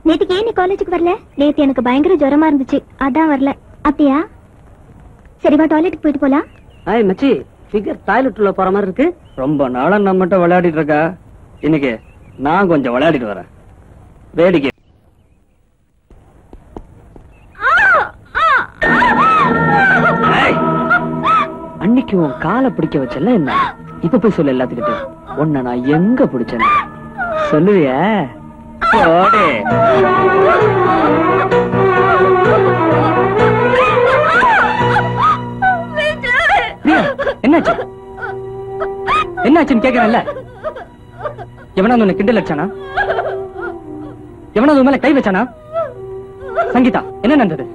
நேத்துக்கு ஏன் நீ காலேஜுக்கு வரல? நேத்து எனக்கு பயங்கர ஜுரமா இருந்துச்சு, அதான் வரல. அப்படியா? சரிவா, டாய்லெட்டுக்கு போயிட்டு போலாம். ஆய் மச்சி, ஃபிகர் டாய்லெட் உள்ள போற மாதிரி இருக்கு. ரொம்ப நாளா நம்மகிட்ட விளையாடிட்டு இருக்கா. இன்னைக்கு நான் கொஞ்சம் விளையாடிட்டு வரேன். வேடிக்கை. அன்னைக்கு உன் காலை பிடிக்க வச்சல என்ன, இப்ப போய் சொல்லு எல்லாத்துக்கிட்ட. உன்னை நான் எங்க பிடிச்சேன் சொல்லுவிய? என்னாச்சு என்னாச்சுன்னு கேக்குறேன்ல. எவனாவது உன்னை கிண்டல் அடிச்சானா? எவனாவது உன் மேல கை வச்சானா? சங்கீதா, என்ன நடந்தது?